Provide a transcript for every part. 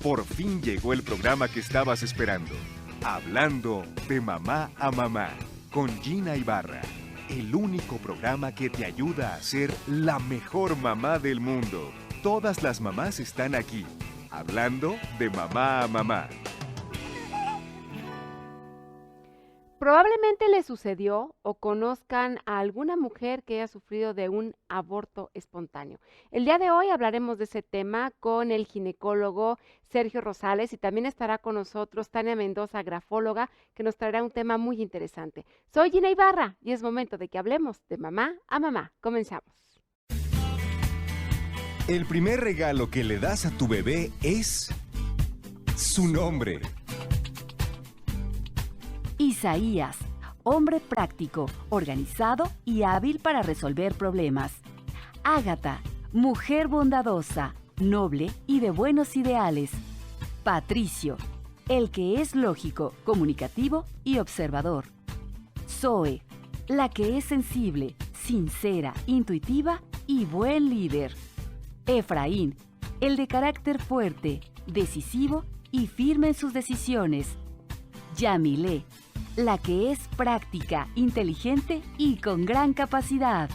Por fin llegó el programa que estabas esperando. Hablando de mamá a mamá, con Gina Ibarra. El único programa que te ayuda a ser la mejor mamá del mundo. Todas las mamás están aquí. Hablando de mamá a mamá. Probablemente le sucedió o conozcan a alguna mujer que haya sufrido de un aborto espontáneo. El día de hoy hablaremos de ese tema con el ginecólogo Sergio Rosales y también estará con nosotros Tania Mendoza, grafóloga, que nos traerá un tema muy interesante. Soy Gina Ibarra y es momento de que hablemos de mamá a mamá. Comenzamos. El primer regalo que le das a tu bebé es su nombre. Isaías, hombre práctico, organizado y hábil para resolver problemas. Ágata, mujer bondadosa, noble y de buenos ideales. Patricio, el que es lógico, comunicativo y observador. Zoe, la que es sensible, sincera, intuitiva y buen líder. Efraín, el de carácter fuerte, decisivo y firme en sus decisiones. Yamilé, la que es práctica, inteligente y con gran capacidad.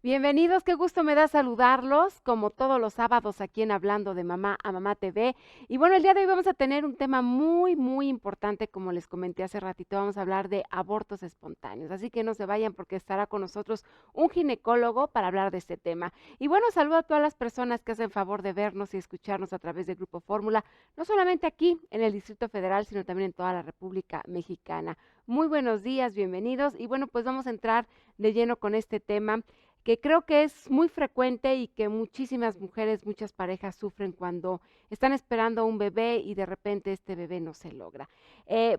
Bienvenidos, qué gusto me da saludarlos, como todos los sábados aquí en Hablando de Mamá a Mamá TV. Y bueno, el día de hoy vamos a tener un tema muy importante, como les comenté hace ratito, vamos a hablar de abortos espontáneos. Así que no se vayan porque estará con nosotros un ginecólogo para hablar de este tema. Y bueno, saludo a todas las personas que hacen favor de vernos y escucharnos a través de Grupo Fórmula, no solamente aquí en el Distrito Federal, sino también en toda la República Mexicana. Muy buenos días, bienvenidos. Y bueno, pues vamos a entrar de lleno con este tema que creo que es muy frecuente y que muchísimas mujeres, muchas parejas sufren cuando están esperando a un bebé y de repente este bebé no se logra.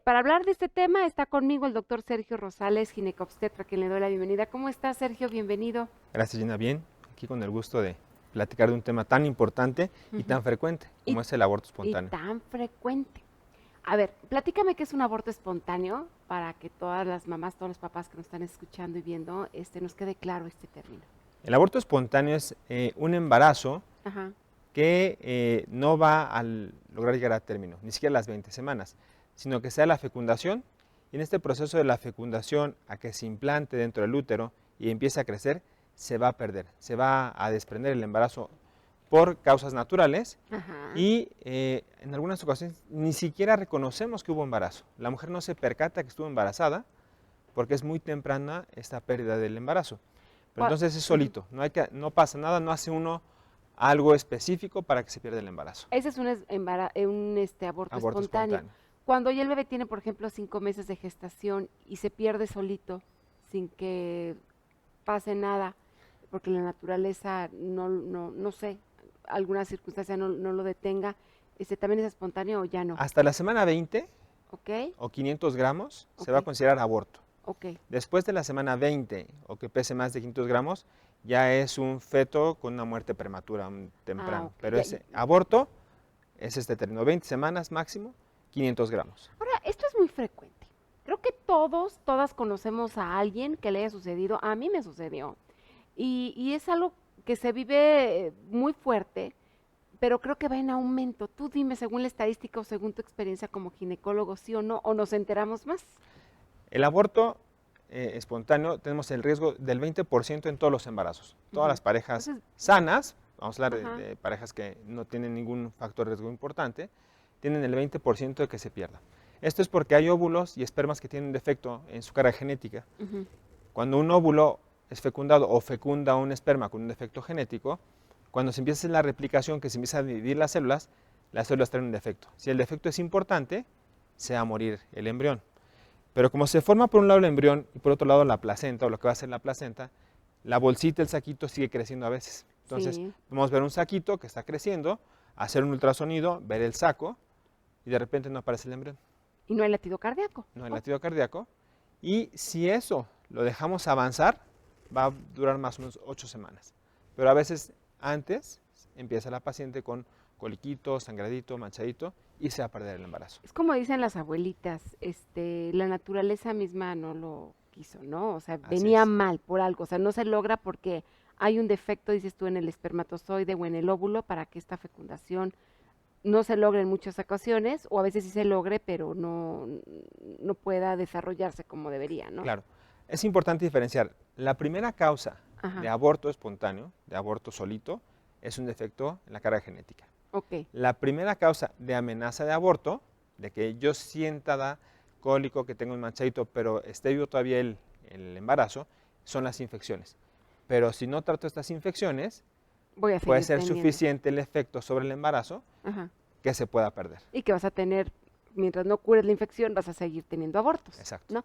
Para hablar de este tema está conmigo el doctor Sergio Rosales, ginecobstetra, a quien le doy la bienvenida. ¿Cómo estás, Sergio? Bienvenido. Gracias, Gina. Bien, aquí con el gusto de platicar de un tema tan importante y tan frecuente como es el aborto espontáneo. Y tan frecuente. A ver, platícame qué es un aborto espontáneo para que todas las mamás, todos los papás que nos están escuchando y viendo, nos quede claro este término. El aborto espontáneo es un embarazo Ajá. que no va a lograr llegar a término, ni siquiera las 20 semanas, sino que sea la fecundación y en este proceso de la fecundación a que se implante dentro del útero y empiece a crecer, se va a perder, se va a desprender el embarazo por causas naturales. Ajá. Y en algunas ocasiones ni siquiera reconocemos que hubo embarazo. La mujer no se percata que estuvo embarazada porque es muy temprana esta pérdida del embarazo. Pero entonces es solito, no pasa nada, no hace uno algo específico para que se pierda el embarazo. Ese es un aborto espontáneo. Cuando ya el bebé tiene, por ejemplo, 5 meses de gestación y se pierde solito, sin que pase nada, porque la naturaleza no sé, alguna circunstancia no lo detenga, ¿también es espontáneo o ya no? Hasta la semana 20 okay. o 500 gramos se va a considerar aborto. Okay. Después de la semana 20 o que pese más de 500 gramos, ya es un feto con una muerte prematura temprano. Okay. Pero ese aborto es este término, 20 semanas máximo, 500 gramos. Ahora, esto es muy frecuente. Creo que todas conocemos a alguien que le haya sucedido. A mí me sucedió. Y es algo que se vive muy fuerte, pero creo que va en aumento. Tú dime, según la estadística o según tu experiencia como ginecólogo, sí o no, o nos enteramos más. El aborto espontáneo tenemos el riesgo del 20% en todos los embarazos. Todas las parejas sanas, vamos a hablar de parejas que no tienen ningún factor de riesgo importante, tienen el 20% de que se pierda. Esto es porque hay óvulos y espermas que tienen un defecto en su carga genética. Cuando un óvulo es fecundado o fecunda un esperma con un defecto genético, cuando se empieza a hacer la replicación, que se empieza a dividir las células traen un defecto. Si el defecto es importante, se va a morir el embrión. Pero como se forma por un lado el embrión y por otro lado la placenta, o lo que va a ser la placenta, la bolsita, el saquito sigue creciendo a veces. Entonces, podemos ver un saquito que está creciendo, hacer un ultrasonido, ver el saco, y de repente no aparece el embrión. ¿Y no hay latido cardíaco? No hay latido cardíaco. Y si eso lo dejamos avanzar, va a durar más o menos 8 semanas. Pero a veces antes empieza la paciente con coliquito, sangradito, manchadito y se va a perder el embarazo. Es como dicen las abuelitas, la naturaleza misma no lo quiso, ¿no? O sea, venía mal por algo, o sea, no se logra porque hay un defecto, dices tú, en el espermatozoide o en el óvulo para que esta fecundación no se logra en muchas ocasiones, o a veces sí se logre, pero no pueda desarrollarse como debería, ¿no? Claro. Es importante diferenciar. La primera causa Ajá. de aborto espontáneo, de aborto solito, es un defecto en la carga genética. Ok. La primera causa de amenaza de aborto, de que yo sienta cólico, que tengo un manchadito, pero esté vivo todavía el embarazo, son las infecciones. Pero si no trato estas infecciones, Voy a puede seguir ser teniendo. suficiente el efecto sobre el embarazo Ajá. que se pueda perder. Y que vas a tener, mientras no cures la infección, vas a seguir teniendo abortos. Exacto. ¿No?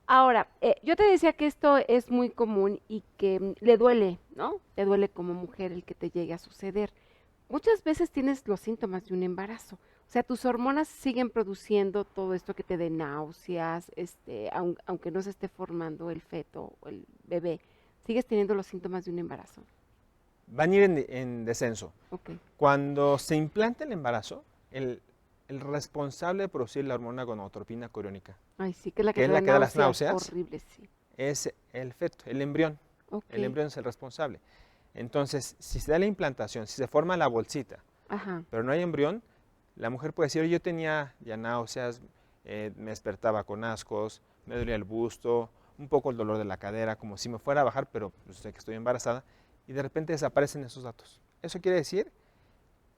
Ahora, yo te decía que esto es muy común y que le duele, ¿no? Te duele como mujer el que te llegue a suceder. Muchas veces tienes los síntomas de un embarazo. O sea, tus hormonas siguen produciendo todo esto que te dé náuseas, aunque no se esté formando el feto o el bebé, sigues teniendo los síntomas de un embarazo. Van a ir en descenso. Okay. Cuando se implanta el embarazo, el responsable de producir la hormona gonadotropina coriónica, Ay, sí, que es la que, que es la que da las náuseas, horrible, sí. es el feto, el embrión. Okay. El embrión es el responsable. Entonces, si se da la implantación, si se forma la bolsita, Ajá. pero no hay embrión, la mujer puede decir, yo tenía ya náuseas, me despertaba con ascos, me dolía el busto, un poco el dolor de la cadera, como si me fuera a bajar, pero pues, sé que estoy embarazada, y de repente desaparecen esos datos. Eso quiere decir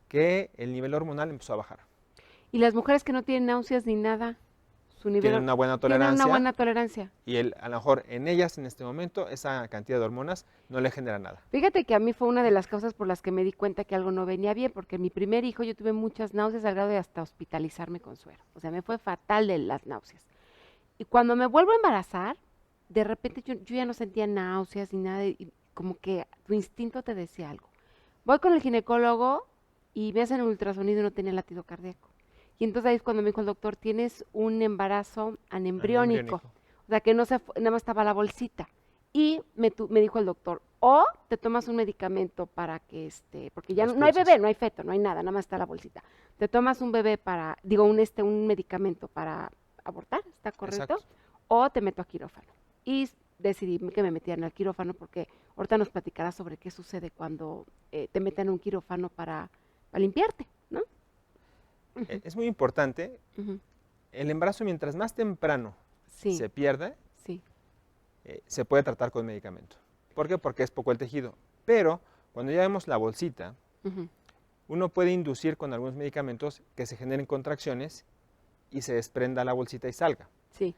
que el nivel hormonal empezó a bajar. Y las mujeres que no tienen náuseas ni nada, su nivel Tienen una buena tienen tolerancia. una buena tolerancia. Y a lo mejor en ellas en este momento esa cantidad de hormonas no le genera nada. Fíjate que a mí fue una de las causas por las que me di cuenta que algo no venía bien, porque en mi primer hijo yo tuve muchas náuseas al grado de hasta hospitalizarme con suero. O sea, me fue fatal de las náuseas. Y cuando me vuelvo a embarazar, de repente yo ya no sentía náuseas ni nada, y como que tu instinto te decía algo. Voy con el ginecólogo y me hacen un ultrasonido y no tenía latido cardíaco. Y entonces ahí es cuando me dijo el doctor, tienes un embarazo anembriónico. O sea, que no nada más estaba la bolsita. Y me dijo el doctor, o te tomas un medicamento para que, porque ya no hay bebé, no hay feto, no hay nada, nada más está la bolsita. Te tomas un bebé un medicamento para abortar, ¿está correcto? Exacto. O te meto a quirófano. Y decidí que me metieran al quirófano porque ahorita nos platicarás sobre qué sucede cuando te meten en un quirófano para limpiarte, ¿no? Es muy importante. Uh-huh. El embarazo, mientras más temprano Sí. se pierde, Sí. Se puede tratar con medicamento. ¿Por qué? Porque es poco el tejido. Pero cuando ya vemos la bolsita, Uh-huh. uno puede inducir con algunos medicamentos que se generen contracciones y se desprenda la bolsita y salga. Sí.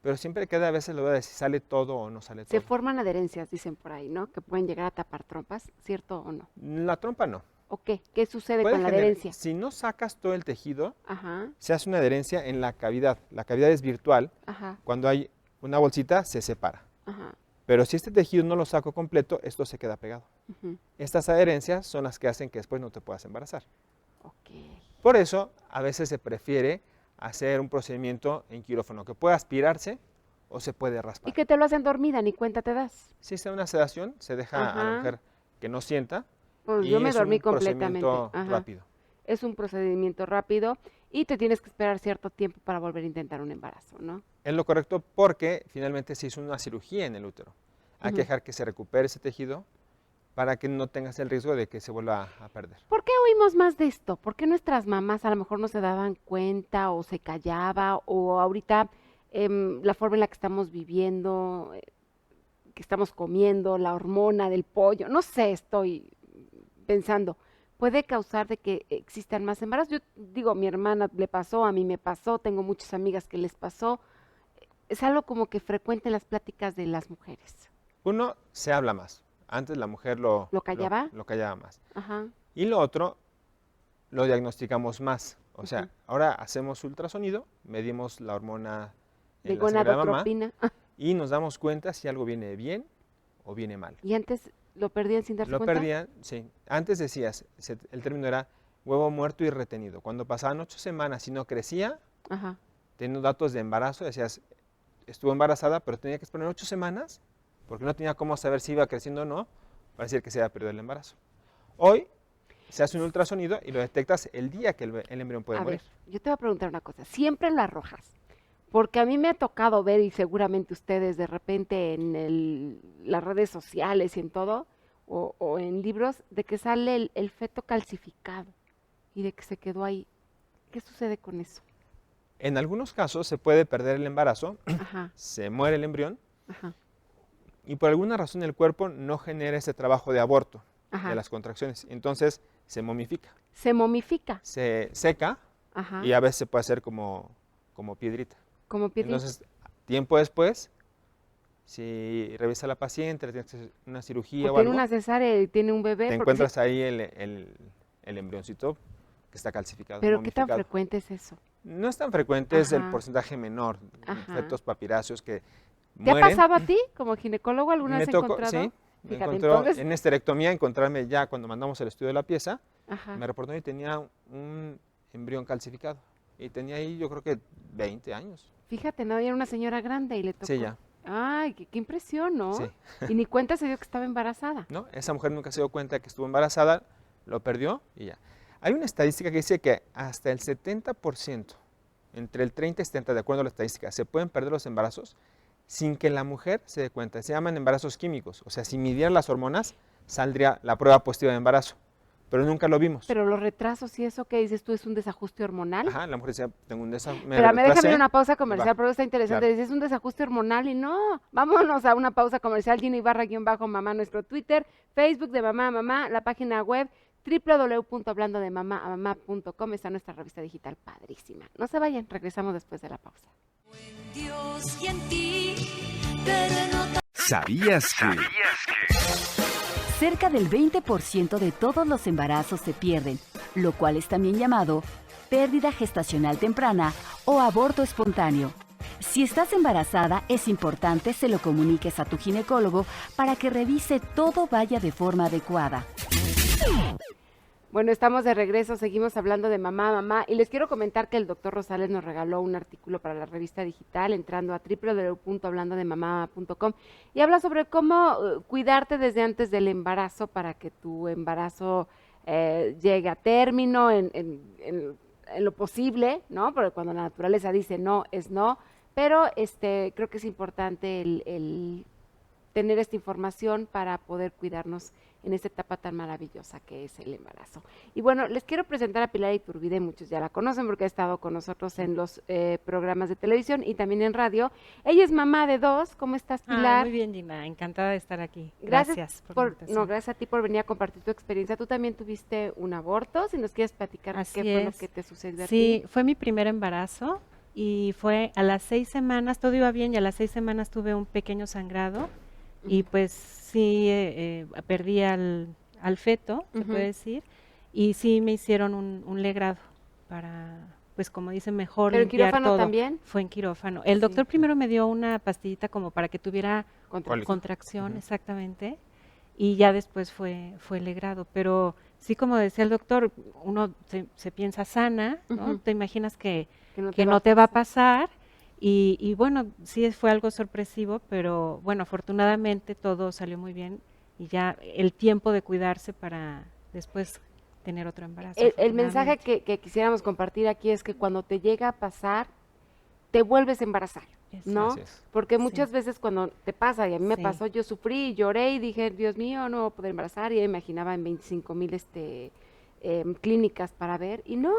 Pero siempre queda a veces la duda de si sale todo o no sale todo. Se forman adherencias, dicen por ahí, ¿no? Que pueden llegar a tapar trompas, ¿cierto o no? La trompa no. ¿O qué? ¿Qué sucede Puede con la generar- adherencia? Si no sacas todo el tejido, Ajá, se hace una adherencia en la cavidad. La cavidad es virtual. ajá, Cuando hay una bolsita, se separa. ajá. Pero si este tejido no lo saco completo, esto se queda pegado. Uh-huh. Estas adherencias son las que hacen que después no te puedas embarazar. Ok. Por eso, a veces se prefiere hacer un procedimiento en quirófano que pueda aspirarse o se puede raspar. Y que te lo hacen dormida, ni cuenta te das. Si está una sedación, se deja a la Ajá. mujer que no sienta. Pues y yo me es dormí un completamente. procedimiento Ajá. rápido. Es un procedimiento rápido y te tienes que esperar cierto tiempo para volver a intentar un embarazo, ¿no? Es lo correcto porque finalmente se hizo una cirugía en el útero. Hay que Ujú. dejar que se recupere ese tejido para que no tengas el riesgo de que se vuelva a perder. ¿Por qué oímos más de esto? ¿Por qué nuestras mamás a lo mejor no se daban cuenta o se callaba o ahorita la forma en la que estamos viviendo, que estamos comiendo, la hormona del pollo, no sé, estoy pensando, puede causar de que existan más embarazos? Yo digo, a mi hermana le pasó, a mí me pasó, tengo muchas amigas que les pasó. Es algo como que frecuente en las pláticas de las mujeres. Uno, se habla más. Antes la mujer ¿Lo callaba? lo callaba más. Ajá. Y lo otro, lo diagnosticamos más. O sea, Ujú. ahora hacemos ultrasonido, medimos la hormona De en la sangre de la mamá gonadotropina. y nos damos cuenta si algo viene bien o viene mal. Y antes lo perdían sin darse Lo cuenta. perdían, sí. Antes decías, el término era huevo muerto y retenido. Cuando pasaban 8 semanas y no crecía, Ajá. teniendo datos de embarazo, decías, estuvo embarazada, pero tenía que esperar 8 semanas porque no tenía cómo saber si iba creciendo o no, para decir que se había perdido el embarazo. Hoy se hace un ultrasonido y lo detectas el día que el embrión puede A morir. ver, yo te voy a preguntar una cosa. Siempre las rojas. Porque a mí me ha tocado ver, y seguramente ustedes de repente en las redes sociales y en todo, o en libros, de que sale el feto calcificado. y de que se quedó ahí. ¿Qué sucede con eso? En algunos casos se puede perder el embarazo, Ajá, se muere el embrión ajá, y por alguna razón el cuerpo no genera ese trabajo de aborto ajá. de las contracciones. Entonces se momifica, Se momifica. se seca Ajá. y a veces se puede hacer como piedrita. Como piedrita. Entonces, tiempo después, si revisa a la paciente, le tienes que hacer una cirugía O o tiene algo, una cesárea y tiene un bebé. te porque encuentras sí, ahí el embrioncito que está calcificado, pero ¿qué tan momificado. frecuente es eso? No es tan frecuente, es el Ajá. porcentaje menor de Ajá. fetos papiráceos que ¿Te ha mueren. pasado a ti como ginecólogo alguna Me vez tocó, encontrado? sí, me Fíjate, encontró entonces, en esterectomía, encontrarme ya cuando mandamos el estudio de la pieza, ajá. me reportó y tenía un embrión calcificado. Y tenía ahí yo creo que 20 años. Fíjate, no, era una señora grande y le tocó. Sí, ya. Ay, qué impresión, ¿no? Sí. Y ni cuenta se dio que estaba embarazada. ¿No? Esa mujer nunca se dio cuenta que estuvo embarazada, lo perdió y ya. Hay una estadística que dice que hasta el 70%, entre el 30 y 70, de acuerdo a la estadística, se pueden perder los embarazos sin que la mujer se dé cuenta. Se llaman embarazos químicos. O sea, si midieran las hormonas, saldría la prueba positiva de embarazo. Pero nunca lo vimos. Pero los retrasos y eso que dices tú es un desajuste hormonal. Ajá, la mujer decía, tengo un desajuste. Pero me déjame ir a una pausa comercial, va. pero está interesante. Claro. Dices, es un desajuste hormonal y no. Vámonos a una pausa comercial. Gina Ibarra-mamá, nuestro Twitter, Facebook de Mamá a Mamá, la página web www.hablandodemamá.com. Está nuestra revista digital padrísima. No se vayan, regresamos después de la pausa. Dios y en ti, pero en otra... ¿Sabías que? Cerca del 20% de todos los embarazos se pierden, lo cual es también llamado pérdida gestacional temprana o aborto espontáneo. Si estás embarazada, es importante se lo comuniques a tu ginecólogo para que revise todo vaya de forma adecuada. Bueno, estamos de regreso, seguimos hablando de mamá a mamá y les quiero comentar que el doctor Rosales nos regaló un artículo para la revista digital entrando a www.hablandodemamá.com y habla sobre cómo cuidarte desde antes del embarazo para que tu embarazo llegue a término en lo posible, ¿no? Porque cuando la naturaleza dice no, es no, pero creo que es importante el tener esta información para poder cuidarnos en esta etapa tan maravillosa que es el embarazo. Y bueno, les quiero presentar a Pilar Iturbide, muchos ya la conocen porque ha estado con nosotros en los programas de televisión y también en radio. Ella es mamá de 2, ¿cómo estás, Pilar? Muy bien, Gina, encantada de estar aquí. Gracias por la invitación. gracias a ti por venir a compartir tu experiencia. Tú también tuviste un aborto, si nos quieres platicar Así qué fue lo es. que te sucedió a Sí, ti. fue mi primer embarazo y fue a las 6 semanas, todo iba bien y a las 6 semanas tuve un pequeño sangrado y pues sí, perdí al feto, se puede decir, y sí me hicieron un legrado para, pues como dicen, mejor ¿Pero en limpiar quirófano todo. también? Fue en quirófano. El doctor primero me dio una pastillita como para que tuviera Contra- contracción, exactamente, y ya después fue legrado, pero sí, como decía el doctor, uno se piensa sana, ¿no? Ujú. Te imaginas que que no te va a pasar, y bueno, sí fue algo sorpresivo, pero bueno, afortunadamente todo salió muy bien, y ya el tiempo de cuidarse para después tener otro embarazo. El mensaje afortunadamente. que quisiéramos compartir aquí es que cuando te llega a pasar, te vuelves a embarazar, ¿no? Así es. Porque muchas veces cuando te pasa, y a mí me Sí. pasó, yo sufrí, lloré y dije, Dios mío, no voy a poder embarazar, y ya imaginaba en 25,000 clínicas para ver, y no,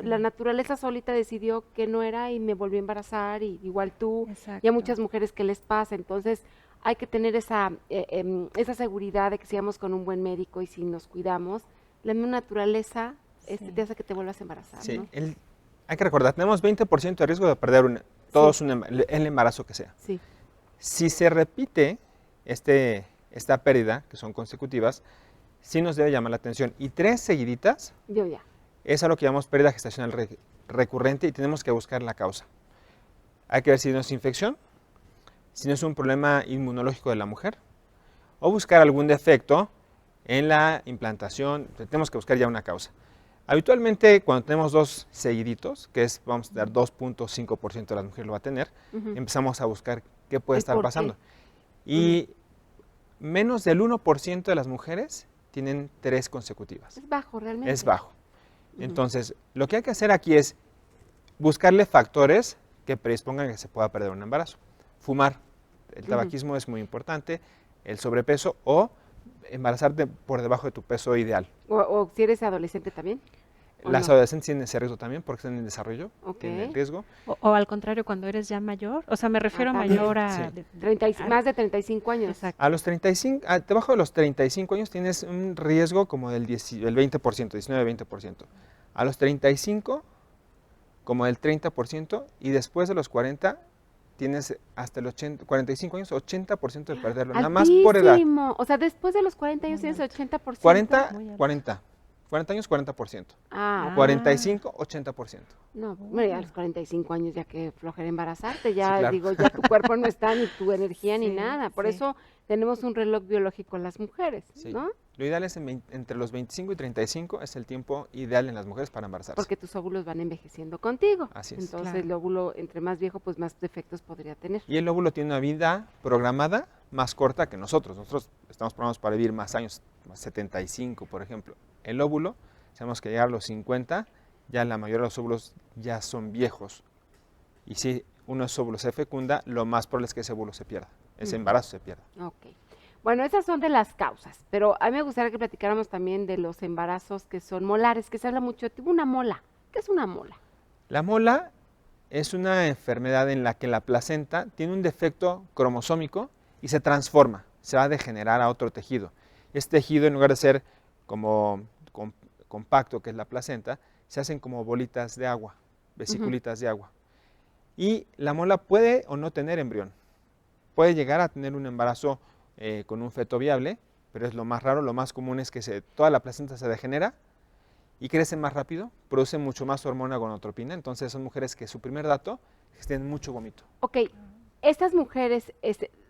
la naturaleza solita decidió que no era y me volví a embarazar, y igual tú, y a Exacto. muchas mujeres que les pasa, entonces hay que tener esa seguridad de que sigamos con un buen médico y si nos cuidamos, la misma naturaleza Sí. te hace que te vuelvas a embarazar, Sí, ¿no? hay que recordar, tenemos 20% de riesgo de perder el embarazo que sea. Sí. Si se repite esta pérdida, que son consecutivas, sí nos debe llamar la atención. Y 3 seguiditas Yo ya. es a lo que llamamos pérdida gestacional recurrente y tenemos que buscar la causa. Hay que ver si no es infección, si no es un problema inmunológico de la mujer, o buscar algún defecto en la implantación. Tenemos que buscar ya una causa. Habitualmente, cuando tenemos 2 seguiditos, que es, vamos a dar 2.5% de las mujeres lo va a tener, Ujú. empezamos a buscar qué puede ¿El estar por qué? pasando. Y menos del 1% de las mujeres tienen 3 consecutivas. Es bajo realmente. Es bajo. Ujú. Entonces, lo que hay que hacer aquí es buscarle factores que predispongan a que se pueda perder un embarazo. Fumar, el tabaquismo es muy importante, el sobrepeso o embarazarte por debajo de tu peso ideal. O si eres adolescente también. Las adolescentes tienen ese riesgo también porque están en desarrollo, tienen el riesgo. O al contrario, cuando eres ya mayor, o sea, me refiero a mayor a... Sí. Más de 35 años. Exacto. A los 35, debajo de los 35 años tienes un riesgo como del 20%, 19-20%. A los 35, como del 30%, y después de los 40, tienes hasta el 45 años, 80% de perderlo, nada más por edad. O sea, después de los 40 años tienes 80%. 40 años, 40%. Ah, 45, 80%. no, bueno, a los 45 años ya que flojera embarazarte, ya Sí, claro. digo, ya tu cuerpo no está, ni tu energía, ni Sí, nada. Por sí. eso tenemos un reloj biológico las mujeres, Sí. ¿no? Lo ideal es entre los 25 y 35 es el tiempo ideal en las mujeres para embarazarse. Porque tus óvulos van envejeciendo contigo. Así es. Entonces Claro. el óvulo, entre más viejo, pues más defectos podría tener. Y el óvulo tiene una vida programada más corta que nosotros. Nosotros estamos programados para vivir más años, más 75, por ejemplo. El óvulo, sabemos que llegar a los 50, ya la mayoría de los óvulos ya son viejos. Y si uno de esos óvulos se fecunda, lo más probable es que ese óvulo se pierda, ese embarazo se pierda. Ok. Bueno, esas son de las causas, pero a mí me gustaría que platicáramos también de los embarazos que son molares, que se habla mucho. Tengo una mola. ¿Qué es una mola? La mola es una enfermedad en la que la placenta tiene un defecto cromosómico y se transforma, se va a degenerar a otro tejido. Este tejido, en lugar de ser como compacto, que es la placenta, se hacen como bolitas de agua, vesiculitas de agua. Y la mola puede o no tener embrión. Puede llegar a tener un embarazo con un feto viable, pero es lo más raro. Lo más común es que toda la placenta se degenera y crece más rápido, produce mucho más hormona gonadotropina. Entonces son mujeres que su primer dato es que tienen mucho vómito. Ok, estas mujeres,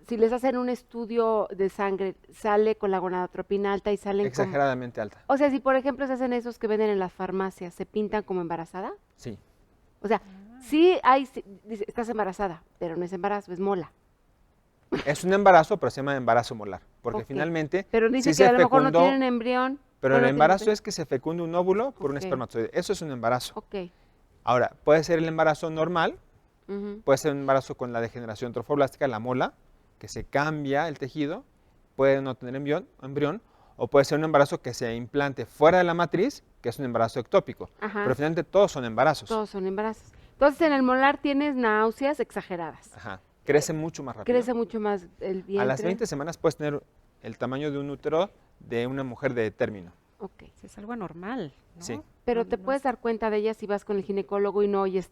si les hacen un estudio de sangre, sale con la gonadotropina alta y salen Exageradamente alta. O sea, si por ejemplo se hacen esos que venden en las farmacias, ¿se pintan como embarazada? Sí. O sea, sí dice, estás embarazada, pero no es embarazo, es mola. Es un embarazo, pero se llama embarazo molar, porque Ok. finalmente Pero dice sí que se a lo mejor no fecundó, tienen embrión. pero no el tienen embarazo embrión. es que se fecunde un óvulo por un Ok. espermatozoide. Eso es un embarazo. Ok. Ahora, puede ser el embarazo normal, Ujú. puede ser un embarazo con la degeneración trofoblástica, la mola, que se cambia el tejido, puede no tener embrión, o puede ser un embarazo que se implante fuera de la matriz, que es un embarazo ectópico. Ajá. Pero finalmente todos son embarazos. Todos son embarazos. Entonces, en el molar tienes náuseas exageradas. Ajá. Crece mucho más rápido. Crece mucho más el vientre. A las 20 semanas puedes tener el tamaño de un útero de una mujer de término. Ok. Es algo normal, ¿no? Sí. Pero No- te no puedes es- dar cuenta de ella si vas con el ginecólogo y no oyes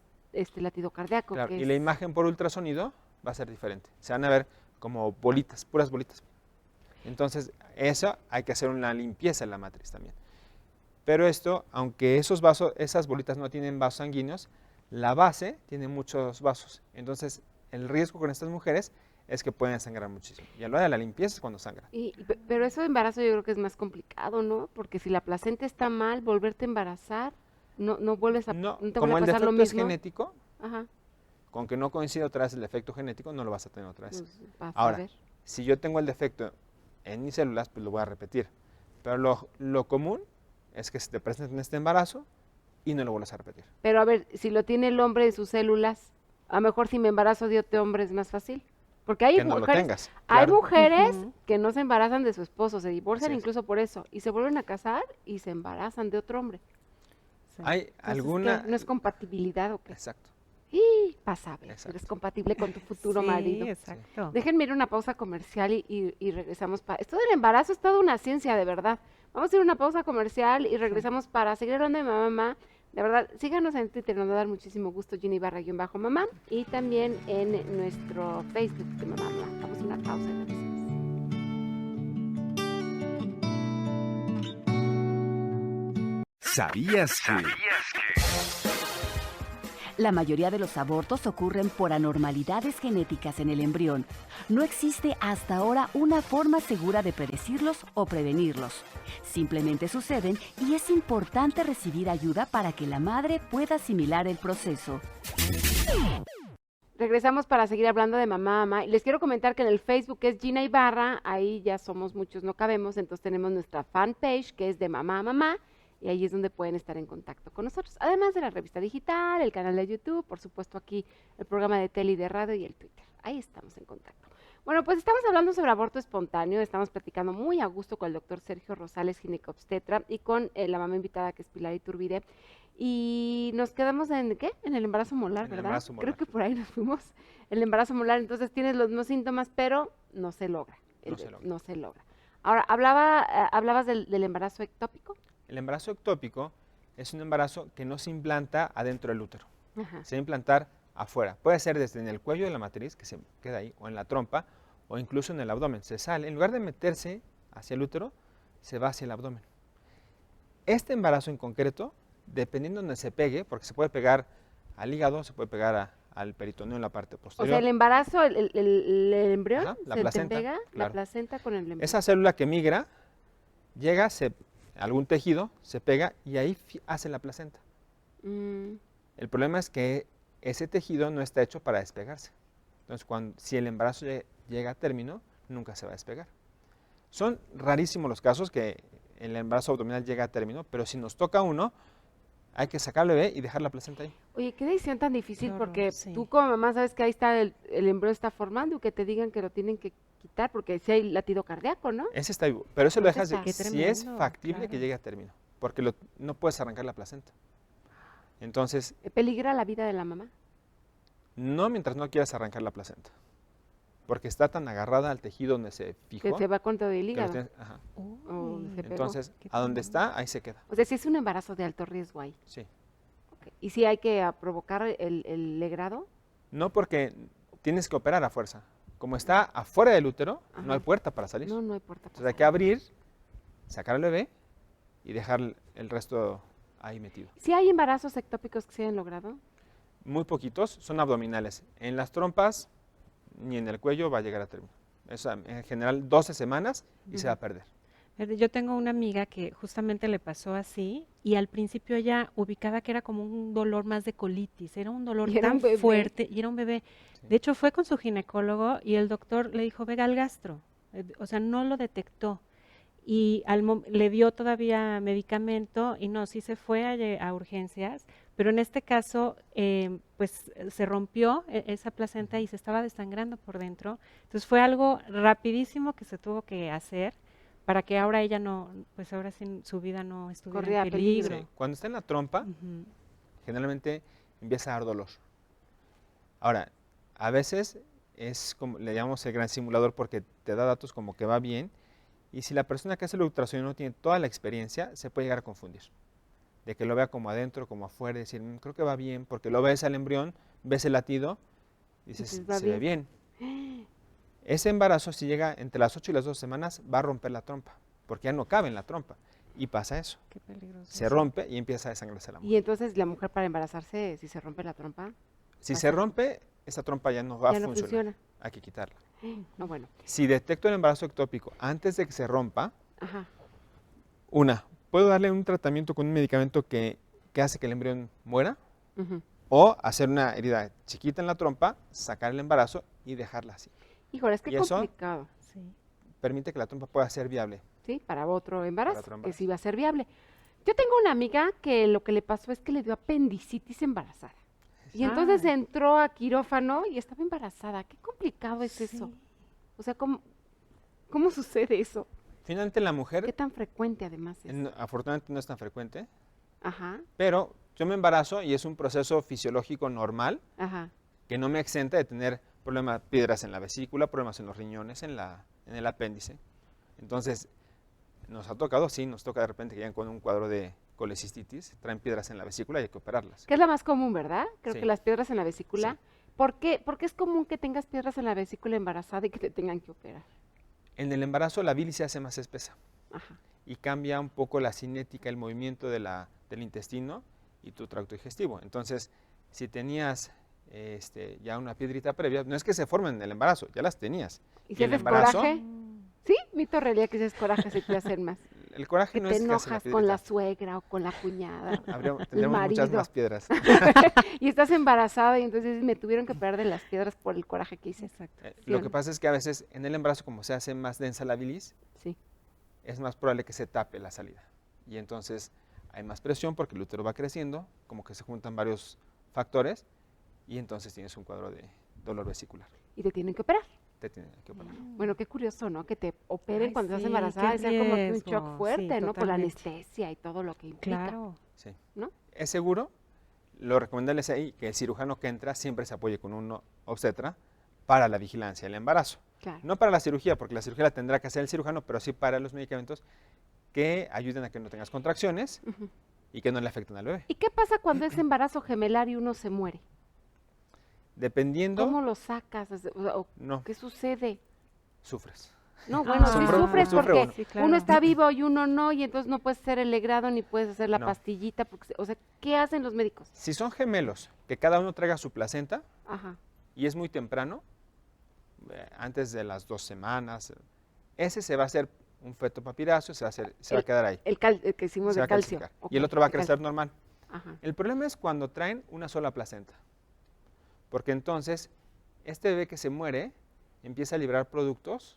latido cardíaco. Claro, que y la es- imagen por ultrasonido va a ser diferente. Se van a ver como bolitas, puras bolitas. Entonces, eso hay que hacer una limpieza en la matriz también. Pero esto, aunque esos vasos, esas bolitas no tienen vasos sanguíneos, la base tiene muchos vasos. Entonces, el riesgo con estas mujeres es que pueden sangrar muchísimo. Y a la hora de la limpieza es cuando sangra. Pero eso de embarazo yo creo que es más complicado, ¿no? Porque si la placenta está mal, volverte a embarazar, no vuelves a... No, te como vuelve el a pasar lo defecto es mismo. genético, Ajá. con que no coincide otra vez el defecto genético, no lo vas a tener otra vez. Pues, vas a Ahora, ver. si yo tengo el defecto en mis células, pues lo voy a repetir. Pero lo común es que se te presente en este embarazo y no lo vuelvas a repetir. Pero a ver, si lo tiene el hombre en sus células, a lo mejor si me embarazo de otro hombre es más fácil. Porque hay Que no lo mujeres, tengas. hay claro. mujeres Ujú. que no se embarazan de su esposo, se divorcian Así es. incluso por eso, y se vuelven a casar y se embarazan de otro hombre. Sí. Hay Entonces, alguna... ¿qué? ¿No es compatibilidad o qué? Exacto. Y pasa a ver, si Exacto. eres compatible con tu futuro Sí, marido. exacto. Déjenme ir a una pausa comercial y regresamos. Esto del embarazo es toda una ciencia, de verdad. Vamos a ir a una pausa comercial y regresamos para seguir hablando de mamá. De verdad, síganos en Twitter, nos va a dar muchísimo gusto, Gina Ibarra-mamá, y también en nuestro Facebook de Mamá. Vamos a una pausa y regresamos. ¿Sabías que? La mayoría de los abortos ocurren por anormalidades genéticas en el embrión. No existe hasta ahora una forma segura de predecirlos o prevenirlos. Simplemente suceden y es importante recibir ayuda para que la madre pueda asimilar el proceso. Regresamos para seguir hablando de mamá. Y les quiero comentar que en el Facebook es Gina Ibarra, ahí ya somos muchos, no cabemos, entonces tenemos nuestra fanpage que es de mamá a mamá, y ahí es donde pueden estar en contacto con nosotros. Además de la revista digital, el canal de YouTube, por supuesto aquí el programa de tele y de radio y el Twitter. Ahí estamos en contacto. Bueno, pues estamos hablando sobre aborto espontáneo, estamos platicando muy a gusto con el doctor Sergio Rosales, ginecobstetra, y con la mamá invitada que es Pilar Iturbide. Y nos quedamos en, ¿qué? En el embarazo molar, En el ¿verdad? embarazo molar. Creo que por ahí nos fuimos. El embarazo molar, entonces tienes los mismos síntomas, pero no se logra. No se logra. No se logra. Ahora, hablabas del embarazo ectópico. El embarazo ectópico es un embarazo que no se implanta adentro del útero, Ajá. se va a implantar afuera. Puede ser desde en el cuello de la matriz, que se queda ahí, o en la trompa, o incluso en el abdomen. Se sale, en lugar de meterse hacia el útero, se va hacia el abdomen. Este embarazo en concreto, dependiendo de donde se pegue, porque se puede pegar al hígado, se puede pegar al peritoneo en la parte O posterior. sea, el embarazo, el embrión, Ajá, la se te placenta, pega, la claro. placenta con el embrión. Esa célula que migra, llega a algún tejido, se pega y ahí hace la placenta. Mm, El problema es que ese tejido no está hecho para despegarse. Entonces, si el embarazo llega a término, nunca se va a despegar. Son rarísimos los casos que el embarazo abdominal llega a término, pero si nos toca uno, hay que sacar al bebé y dejar la placenta ahí. Oye, qué decisión tan difícil, Qué horror, porque sí. tú como mamá sabes que ahí está el embrión está formando y que te digan que lo tienen que quitar porque si hay latido cardíaco, ¿no? Ese está vivo, pero eso lo Ese dejas está. Qué si es tremendo, factible que claro. llegue a término, porque no puedes arrancar la placenta. Entonces, ¿Peligra la vida de la mamá? no mientras no quieras arrancar la placenta, porque está tan agarrada al tejido donde se fijó. Que se va contra el que lo hígado. tienes- ajá. o donde se pegó. Entonces, Qué a donde tremendo. está, ahí se queda. O sea, si es un embarazo de alto riesgo ahí. Sí. Ok. ¿Y si hay que provocar el legrado? No porque tienes que operar a fuerza. Como está afuera del útero, no Ajá. hay puerta para salir. No, no hay puerta. Entonces hay que abrir, sacar al bebé y dejar el resto ahí metido. ¿Si hay embarazos ectópicos que se hayan logrado? Muy poquitos son abdominales. En las trompas ni en el cuello va a llegar a término. Eso, en general 12 semanas y se va a perder. Yo tengo una amiga que justamente le pasó así y al principio ella ubicaba que era como un dolor más de colitis, era un dolor Y era tan un bebé. fuerte y era un bebé. Sí. De hecho fue con su ginecólogo y el doctor le dijo, vega al gastro, o sea, no lo detectó y le dio todavía medicamento y no, sí se fue a urgencias, pero en este caso pues se rompió esa placenta y se estaba desangrando por dentro, entonces fue algo rapidísimo que se tuvo que hacer para que ahora ella no, pues ahora sí su vida no estuviera Corría en peligro. Sí, cuando está en la trompa, Ujú. generalmente empieza a dar dolor. Ahora, a veces es como le llamamos el gran simulador porque te da datos como que va bien y si la persona que hace el ultrasonido no tiene toda la experiencia, se puede llegar a confundir. De que lo vea como adentro, como afuera, y decir, creo que va bien, porque lo ves al embrión, ves el latido, y dices, Dices, va se ve bien. Ese embarazo, si llega entre las 8 y las 12 semanas, va a romper la trompa, porque ya no cabe en la trompa. Y pasa eso. Qué peligroso. Se rompe y empieza a desangrarse la mujer. Y entonces la mujer para embarazarse, si se rompe la trompa, Si pasa se eso. rompe, esa trompa ya no va ya a no funcionar. funciona. Hay que quitarla. No, bueno. Si detecto el embarazo ectópico antes de que se rompa, Ajá. puedo darle un tratamiento con un medicamento que hace que el embrión muera, Ujú. o hacer una herida chiquita en la trompa, sacar el embarazo y dejarla así. Híjole, es que ¿Y eso? complicado, Sí. Permite que la trompa pueda ser viable. ¿sí? Para otro embarazo, otro que embarazo. sí va a ser viable. Yo tengo una amiga que lo que le pasó es que le dio apendicitis embarazada. Y entonces Ay. entró a quirófano y estaba embarazada. Qué complicado es eso. Sí. O sea, ¿cómo sucede eso? Finalmente la ¿Qué mujer, tan frecuente además es? afortunadamente no es tan frecuente, Ajá, pero yo me embarazo y es un proceso fisiológico normal ajá. que no me exenta de tener problemas, piedras en la vesícula, problemas en los riñones, en el apéndice. Entonces, nos ha tocado, sí, nos toca de repente que llegan con un cuadro de colecistitis, traen piedras en la vesícula y hay que operarlas. Que es la más común, ¿verdad? Creo Sí. que las piedras en la vesícula. Sí. ¿Por qué es común que tengas piedras en la vesícula embarazada y que te tengan que operar? En el embarazo la bilis se hace más espesa Ajá. y cambia un poco la cinética, el movimiento del intestino y tu tracto digestivo. Entonces, si tenías ya una piedrita previa, no es que se formen en el embarazo, ya las tenías. ¿Y Y si el haces embarazo, coraje? Sí, mito o realidad que si haces coraje se te hacen más. el coraje Que no te es que hace enojas la con la piedrita. suegra o con la cuñada. Tendremos muchas marido. más piedras. Y estás embarazada y entonces me tuvieron que operar de las piedras por el coraje que hice. Exacto. ¿Sí Lo o que no? pasa es que a veces en el embarazo, como se hace más densa la bilis, Sí. es más probable que se tape la salida. Y entonces hay más presión porque el útero va creciendo, como que se juntan varios factores y entonces tienes un cuadro de dolor vesicular. Y te tienen que operar. te tienen que operar. Bueno, qué curioso, ¿no? Que te operen Ay, cuando estás sí, embarazada, qué es como que un riesgo. shock Sí, fuerte, ¿no? Por la totalmente. anestesia y todo lo que implica. Claro. Sí. ¿No? Es seguro, lo recomendable es ahí que el cirujano que entra siempre se apoye con un obstetra para la vigilancia del embarazo. Claro. No para la cirugía, porque la cirugía la tendrá que hacer el cirujano, pero sí para los medicamentos que ayuden a que no tengas contracciones Ujú. y que no le afecten al bebé. ¿Y qué pasa cuando es embarazo gemelar y uno se muere? Dependiendo, ¿Cómo lo sacas? O no, ¿qué sucede? sufres. No, bueno, sí Sufre- sufres sufre porque uno. Sí, claro. uno está vivo y uno no, y entonces no puedes hacer el legrado ni puedes hacer la No. pastillita, porque, o sea, ¿qué hacen los médicos? Si son gemelos, que cada uno traiga su placenta Ajá. y es muy temprano, antes de las 2 semanas, ese se va a hacer un feto papirazo, se va a quedar ahí. El que hicimos Se va de a calcio. calcificar. Ok, Y el otro va a de calcio. crecer normal. Ajá. El problema es cuando traen una sola placenta. Porque entonces, este bebé que se muere empieza a liberar productos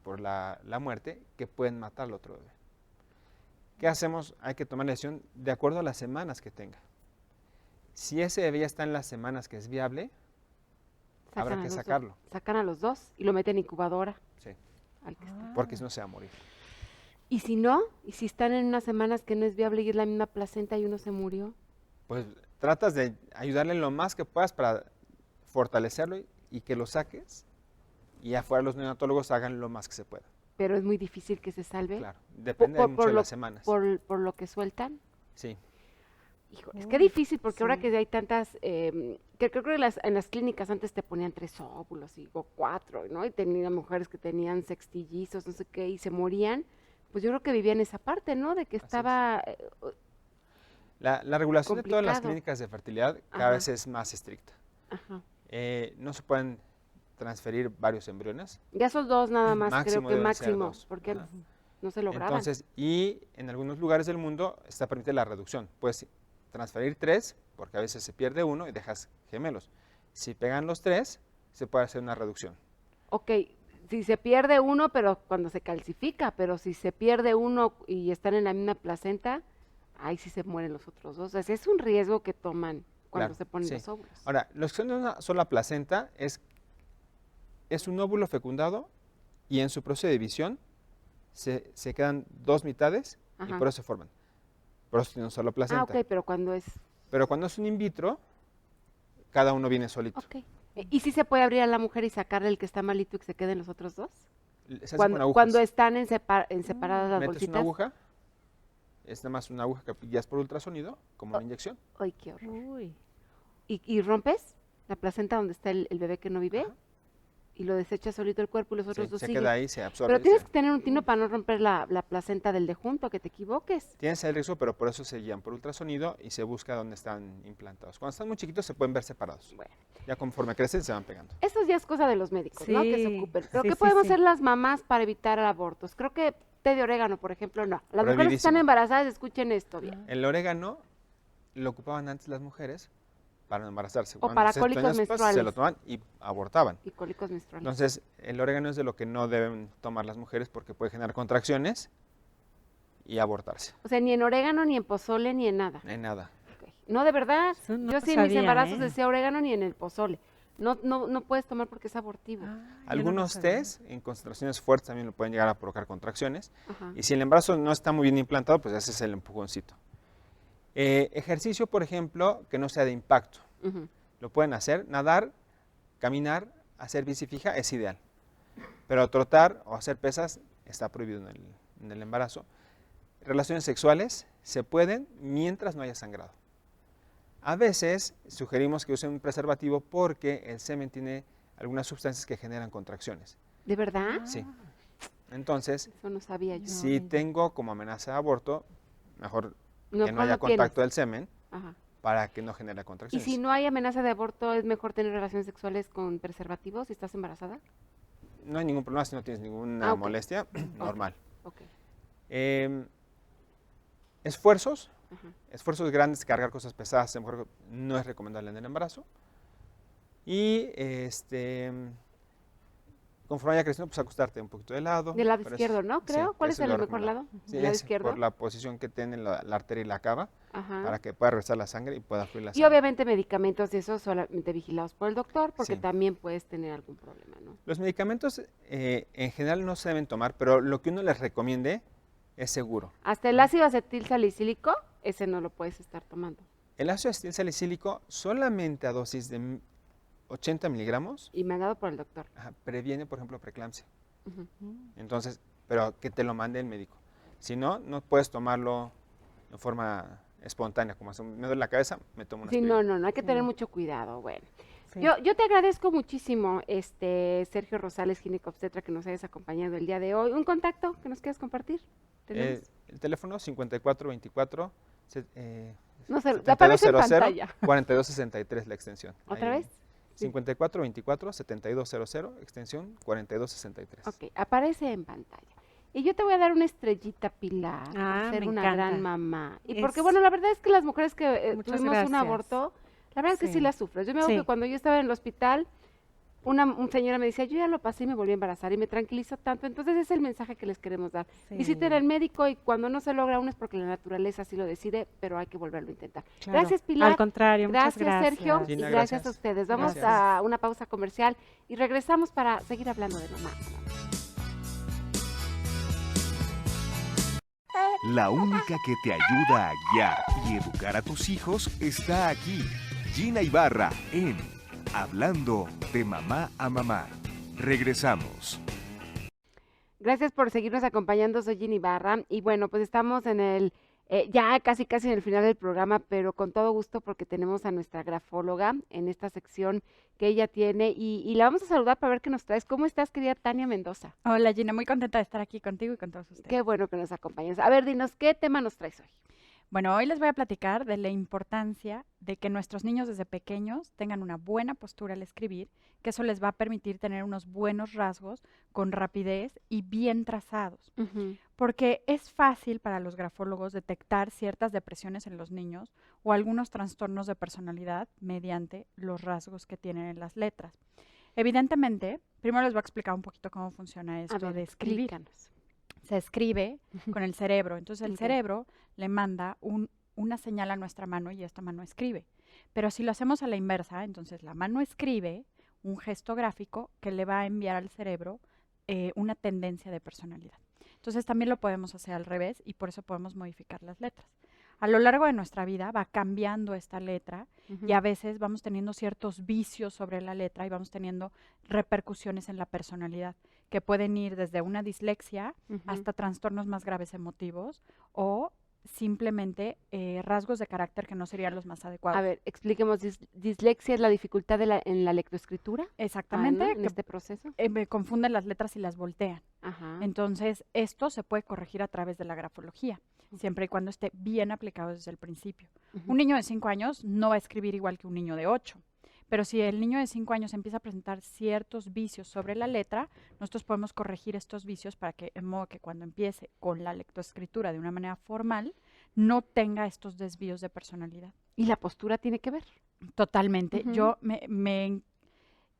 por la muerte que pueden matar al otro bebé. ¿Qué hacemos? Hay que tomar la decisión de acuerdo a las semanas que tenga. Si ese bebé ya está en las semanas que es viable, habrá Sacan a que los dos. sacarlo. Sacan a los dos y lo meten en incubadora. Sí, Al que está. porque si no se va a morir. ¿Y si no? ¿Y si están en unas semanas que no es viable y es la misma placenta y uno se murió? Pues tratas de ayudarle lo más que puedas para fortalecerlo y que lo saques y afuera los neonatólogos hagan lo más que se pueda. Pero es muy difícil que se salve. Claro, depende mucho de las semanas. Por lo que sueltan. Sí, Híjole, es que difícil porque ahora sí. que hay tantas, que creo que en las clínicas antes te ponían 3 óvulos o 4, ¿no? Y tenían mujeres que tenían sextillizos, no sé qué, y se morían. Pues yo creo que vivían esa parte, ¿no? De que Así es. estaba, la regulación de todas las Complicado. clínicas de fertilidad cada Ajá. vez es más estricta. ajá. No se pueden transferir varios embriones. Ya son 2 nada más, Máximo creo que deben ser máximo, 2. porque Ajá. no se lograban. Entonces, y en algunos lugares del mundo está permitida la reducción. Puedes transferir 3, porque a veces se pierde uno y dejas gemelos. Si pegan los 3, se puede hacer una reducción. Ok, si se pierde uno, pero cuando se calcifica, pero si se pierde uno y están en la misma placenta, ahí sí se mueren los otros 2. O sea, es un riesgo que toman cuando Claro, se ponen sí. los óvulos. Ahora, los que son de una sola placenta es un óvulo fecundado y en su proceso de división se quedan 2 mitades y Ajá. por eso se forman. Por eso tiene una sola placenta. Ah, ok, pero cuando es... Pero cuando es un in vitro, cada uno viene solito. Ok. ¿Y si se puede abrir a la mujer y sacarle el que está malito y que se queden los otros 2? Se hace con Cuando, agujas. cuando están en separadas las Metes bolsitas. una aguja, es nada más una aguja que pillas por ultrasonido, como una inyección. Ay, qué horror. Uy. ¿Y rompes la placenta donde está el bebé que no vive? Ajá. Y lo desecha solito el cuerpo y los otros Sí, 2 se siguen. queda ahí, se absorbe. Pero y tienes se- que tener un tino para no romper la placenta del de junto, que te equivoques. Tienes el riesgo, pero por eso se guían por ultrasonido y se busca dónde están implantados. Cuando están muy chiquitos se pueden ver separados. Bueno. Ya conforme crecen se van pegando. Eso ya es cosa de los médicos, ¿no? Que se Sí, ocupen. Pero sí, ¿qué sí, podemos sí. hacer las mamás para evitar abortos? Creo que té de orégano, por ejemplo, no. Las mujeres que están Prohibidísimo. embarazadas, escuchen esto bien. El orégano lo ocupaban antes las mujeres para no embarazarse. O Cuando para se cólicos tenían sus pasos, se menstruales. lo tomaban y abortaban. Y cólicos menstruales. Entonces, el orégano es de lo que no deben tomar las mujeres porque puede generar contracciones y abortarse. O sea, ni en orégano, ni en pozole, ni en nada. No hay nada. Ok. No, de verdad. Eso no Yo lo sí en mis sabía, embarazos ¿eh? decía orégano ni en el pozole. No puedes tomar porque es abortivo. Ah, yo no lo Algunos sabía. test en concentraciones fuertes también lo pueden llegar a provocar contracciones. Ajá. Y si el embarazo no está muy bien implantado, pues ese es el empujoncito. Ejercicio, por ejemplo, que no sea de impacto. Ujú. Lo pueden hacer, nadar, caminar, hacer bici fija es ideal. Pero trotar o hacer pesas está prohibido en el embarazo. Relaciones sexuales se pueden mientras no haya sangrado. A veces sugerimos que usen un preservativo porque el semen tiene algunas sustancias que generan contracciones. ¿De verdad? Sí. Entonces, Eso no sabía yo. si tengo como amenaza de aborto, mejor No, que no haya ¿cuándo tienes? contacto del semen Ajá. para que no genere Y contracciones. si no hay amenaza de aborto, ¿es mejor tener relaciones sexuales con preservativos si estás embarazada? No hay ningún problema si no tienes ninguna Ah, ok. molestia, normal. Ok. Esfuerzos, Ajá. esfuerzos grandes, cargar cosas pesadas, a lo mejor no es recomendable en el embarazo. Y conforme vaya creciendo, pues acostarte un poquito de lado. Del lado pero izquierdo, es- ¿no? sí, Creo. ¿Cuál es eso el lo mejor recomendable. lado? Sí, ¿El lado es izquierdo? por la posición que tiene la arteria y la cava, Ajá. para que pueda regresar la sangre y pueda fluir la Y sangre. obviamente medicamentos y eso solamente vigilados por el doctor, porque Sí. también puedes tener algún problema, ¿no? Los medicamentos en general no se deben tomar, pero lo que uno les recomiende es seguro. Hasta el ácido acetil salicílico, ese no lo puedes estar tomando. El ácido acetil salicílico solamente a dosis de 80 miligramos Y me han dado por el doctor. previene, por ejemplo, preeclampsia. Ujú. Entonces, pero que te lo mande el médico. Si no, no puedes tomarlo de forma espontánea, como me duele la cabeza, me tomo una Sí, aspirina. no, hay que tener mucho cuidado. Bueno, Sí. yo te agradezco muchísimo, Sergio Rosales, ginecobstetra, que nos hayas acompañado el día de hoy. ¿Un contacto que nos quieras compartir? ¿Tenemos? El teléfono 5424 No sé, te aparece en 7200 pantalla. 4263 la extensión. ¿Otra Ahí, vez? Sí. 5424 7200 extensión 4263. Ok, aparece en pantalla. Y yo te voy a dar una estrellita, Pilar, por Ah, ser me una encanta. gran mamá. Y porque, Es- bueno, la verdad es que las mujeres que Muchas tuvimos un gracias. aborto, la verdad es que sí Sí. las sufres. Yo me acuerdo Sí. que cuando yo estaba en el hospital, una señora me decía, yo ya lo pasé y me volví a embarazar y me tranquilizó tanto. Entonces ese es el mensaje que les queremos dar. Visiten Sí. al médico y cuando no se logra uno es porque la naturaleza así lo decide, pero hay que volverlo a intentar. Claro. Gracias, Pilar. Al contrario, muchas Gracias, Sergio. gracias. Y Gina, gracias a gracias. ustedes. Vamos Gracias. a una pausa comercial y regresamos para seguir hablando de mamá. La única que te ayuda a guiar y educar a tus hijos está aquí. Gina Ibarra en Hablando de Mamá a Mamá. Regresamos. Gracias por seguirnos acompañando, soy Gina Ibarra y bueno, pues estamos en el, ya casi en el final del programa, pero con todo gusto porque tenemos a nuestra grafóloga en esta sección que ella tiene y la vamos a saludar para ver qué nos traes. ¿Cómo estás, querida Tania Mendoza? Hola Gina, muy contenta de estar aquí contigo y con todos ustedes. Qué bueno que nos acompañas. A ver, dinos, ¿qué tema nos traes hoy? Bueno, hoy les voy a platicar de la importancia de que nuestros niños desde pequeños tengan una buena postura al escribir, que eso les va a permitir tener unos buenos rasgos con rapidez y bien trazados. Porque es fácil para los grafólogos detectar ciertas depresiones en los niños o algunos trastornos de personalidad mediante los rasgos que tienen en las letras. Evidentemente, primero les voy a explicar un poquito cómo funciona A esto ver, de escribir. explícanos. Se escribe con el cerebro. Entonces el Ok. cerebro le manda una señal a nuestra mano y esta mano escribe. Pero si lo hacemos a la inversa, entonces la mano escribe un gesto gráfico que le va a enviar al cerebro una tendencia de personalidad. Entonces también lo podemos hacer al revés y por eso podemos modificar las letras. A lo largo de nuestra vida va cambiando esta letra y a veces vamos teniendo ciertos vicios sobre la letra y vamos teniendo repercusiones en la personalidad, que pueden ir desde una dislexia hasta trastornos más graves emotivos o simplemente rasgos de carácter que no serían los más adecuados. A ver, expliquemos, dislexia es la dificultad en la lectoescritura. Exactamente, ¿no? En que este proceso. me confunden las letras y las voltean. Ajá. Entonces, esto se puede corregir a través de la grafología, siempre y cuando esté bien aplicado desde el principio. Un niño de 5 años no va a escribir igual que un niño de 8. Pero si el niño de 5 años empieza a presentar ciertos vicios sobre la letra, nosotros podemos corregir estos vicios para que, en modo que cuando empiece con la lectoescritura de una manera formal, no tenga estos desvíos de personalidad. ¿Y la postura tiene que ver? Totalmente. Ujú. Yo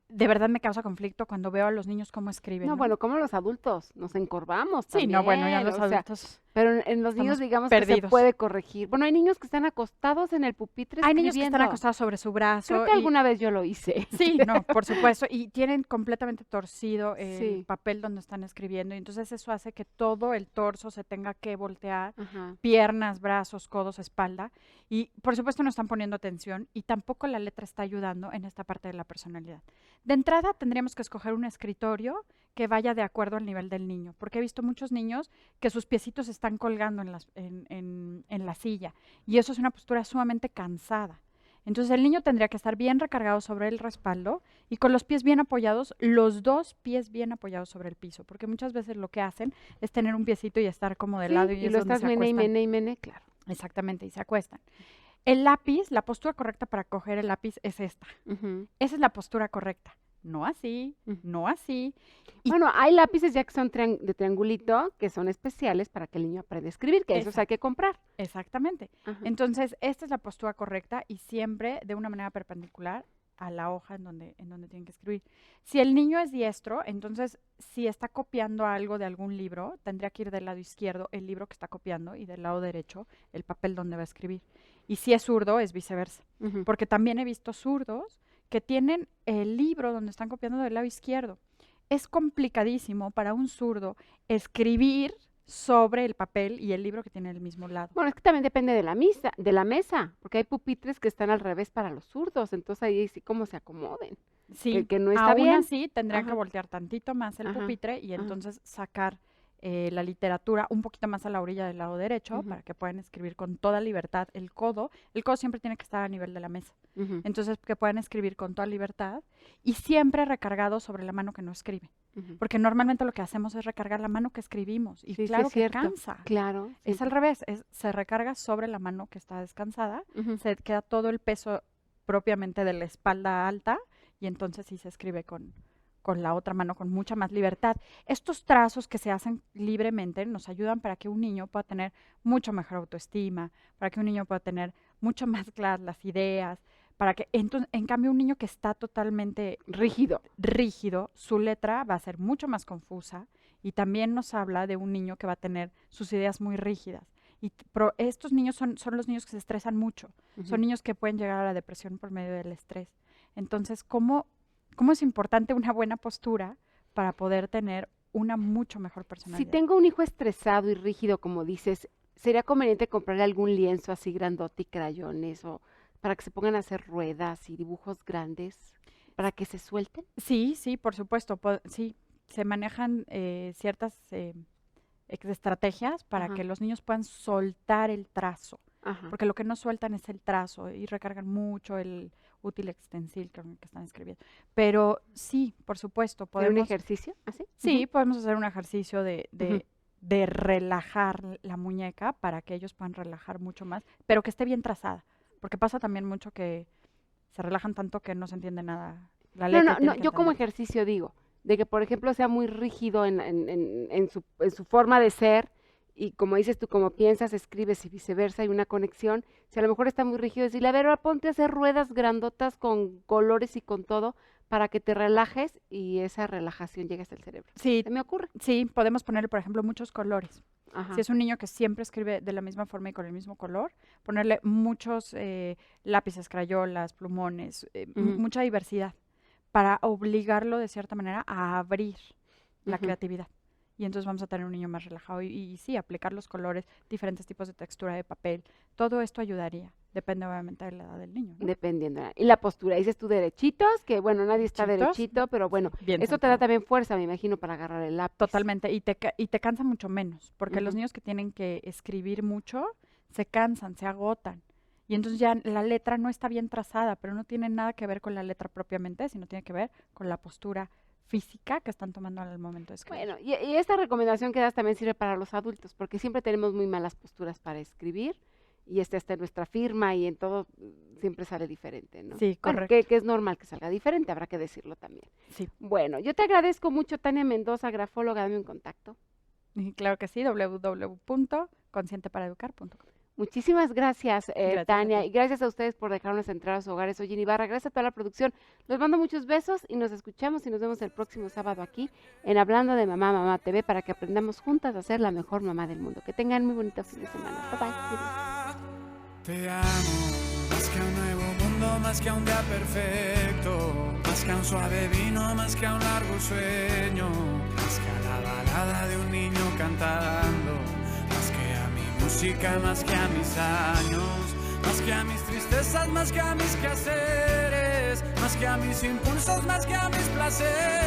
de verdad me causa conflicto cuando veo a los niños cómo escriben. No, bueno, como los adultos, nos encorvamos Sí, no, bueno, ya también, los o sea, adultos. pero en los niños estamos digamos que se perdidos. puede corregir. Bueno, hay niños que están acostados en el pupitre Hay niños que están escribiendo. acostados sobre su brazo. Creo que y- alguna vez yo lo hice. Sí, no, por supuesto. Y tienen completamente torcido el Sí. papel donde están escribiendo. Y entonces eso hace que todo el torso se tenga que voltear, Ajá. piernas, brazos, codos, espalda. Y por supuesto no están poniendo atención y tampoco la letra está ayudando en esta parte de la personalidad. De entrada tendríamos que escoger un escritorio que vaya de acuerdo al nivel del niño, porque he visto muchos niños que sus piecitos están colgando en la silla y eso es una postura sumamente cansada. Entonces el niño tendría que estar bien recargado sobre el respaldo y con los pies bien apoyados, los dos pies bien apoyados sobre el piso, porque muchas veces lo que hacen es tener un piecito y estar como de Sí, lado y es lo donde estás se mene y acuestan. mene y mene, claro. Exactamente, y se acuestan. El lápiz, la postura correcta para coger el lápiz es esta. Ujú. Esa es la postura correcta. No así, Ujú. no así. Y- Bueno, hay lápices ya que son de triangulito, que son especiales para que el niño aprenda a escribir, que esos Exacto. hay que comprar. Exactamente. Ajá. Entonces, esta es la postura correcta y siempre de una manera perpendicular a la hoja en donde tienen que escribir. Si el niño es diestro, entonces si está copiando algo de algún libro, tendría que ir del lado izquierdo el libro que está copiando y del lado derecho el papel donde va a escribir. Y si es zurdo, es viceversa. Ujú. Porque también he visto zurdos que tienen el libro donde están copiando del lado izquierdo. es complicadísimo para un zurdo escribir sobre el papel y el libro que tiene el mismo lado. Bueno, es que también depende de la mesa, porque hay pupitres que están al revés para los zurdos, entonces ahí sí cómo se acomoden. Sí, que no está aún bien. así tendrían que Ajá. voltear tantito más el Ajá, pupitre y ajá. entonces sacar la literatura un poquito más a la orilla del lado derecho Ujú. para que puedan escribir con toda libertad el codo siempre tiene que estar a nivel de la mesa. Ujú, Entonces, que puedan escribir con toda libertad y siempre recargado sobre la mano que no escribe. ujú. Porque normalmente lo que hacemos es recargar la mano que escribimos y Sí, sí, claro es que cierto. cansa. Claro. Es al revés, se recarga sobre la mano que está descansada, Ujú. se queda todo el peso propiamente de la espalda alta y entonces sí se escribe con la otra mano con mucha más libertad. Estos trazos que se hacen libremente nos ayudan para que un niño pueda tener mucho mejor autoestima, para que un niño pueda tener mucho más claras las ideas, para que entonces, en cambio un niño que está totalmente rígido, su letra va a ser mucho más confusa y también nos habla de un niño que va a tener sus ideas muy rígidas. Estos niños son los niños que se estresan mucho, son niños que pueden llegar a la depresión por medio del estrés. Entonces, ¿cómo es importante una buena postura para poder tener una mucho mejor Si personalidad? tengo un hijo estresado y rígido, como dices, ¿sería conveniente comprarle algún lienzo así grandote y crayones o para que se pongan a hacer ruedas y dibujos grandes para que se suelten? Sí, por supuesto. Sí, se manejan ciertas estrategias para Ajá. que los niños puedan soltar el trazo, Ajá. porque lo que no sueltan es el trazo y recargan mucho el útil extensil que están escribiendo. Pero sí, por supuesto, ¿Hacer un podemos, ejercicio así? sí, podemos hacer un ejercicio Ujú. de relajar la muñeca para que ellos puedan relajar mucho más, pero que esté bien trazada, porque pasa también mucho que se relajan tanto que no se entiende nada. La No, letra no, tiene no, que yo como entender. ejercicio digo, de que por ejemplo sea muy rígido en su forma de ser y como dices tú, como piensas, escribes y viceversa, hay una conexión. Si a lo mejor está muy rígido, decirle, a ver, ahora ponte a hacer ruedas grandotas con colores y con todo para que te relajes y esa relajación llegue hasta el cerebro. Sí, Se me ocurre. sí, podemos ponerle, por ejemplo, muchos colores. Ajá. Si es un niño que siempre escribe de la misma forma y con el mismo color, ponerle muchos lápices, crayolas, plumones, Ujú. mucha diversidad, para obligarlo de cierta manera a abrir la Ujú. creatividad. Y entonces vamos a tener un niño más relajado y sí, aplicar los colores, diferentes tipos de textura de papel, todo esto ayudaría. Depende obviamente de la edad del niño, ¿no? Dependiendo. Y la postura, dices tú derechitos, que bueno, nadie está Derechitos, derechito, pero bueno, bien eso te da sentado. también fuerza, me imagino, para agarrar el lápiz. Totalmente, y te cansa mucho menos, porque los Ujú. niños que tienen que escribir mucho se cansan, se agotan. Y entonces ya la letra no está bien trazada, pero no tiene nada que ver con la letra propiamente, sino tiene que ver con la postura física que están tomando al momento de escribir. Bueno, y esta recomendación que das también sirve para los adultos, porque siempre tenemos muy malas posturas para escribir y está en nuestra firma y en todo siempre sale diferente, ¿no? Sí, Bueno, correcto. que es normal que salga diferente, habrá que decirlo también. Sí, Bueno, yo te agradezco mucho, Tania Mendoza, grafóloga, dame un contacto. y claro que sí, www.conscienteparaeducar.com. Muchísimas gracias, Gracias a Tania, ti. y gracias a ustedes por dejarnos entrar a sus hogares. Soy Ginny Barra, gracias a toda la producción. Les mando muchos besos y nos escuchamos y nos vemos el próximo sábado aquí en Hablando de Mamá, Mamá TV para que aprendamos juntas a ser la mejor mamá del mundo. Que tengan muy bonito fin de semana. Bye bye. Te amo, más que a un nuevo mundo, más que a un día perfecto, más que a un suave vino, más que a un largo sueño, más que a la balada de un niño cantando, más que a mi música, más que a mis años, más que a mis tristezas, más que a mis quehaceres, más que a mis impulsos, más que a mis placeres.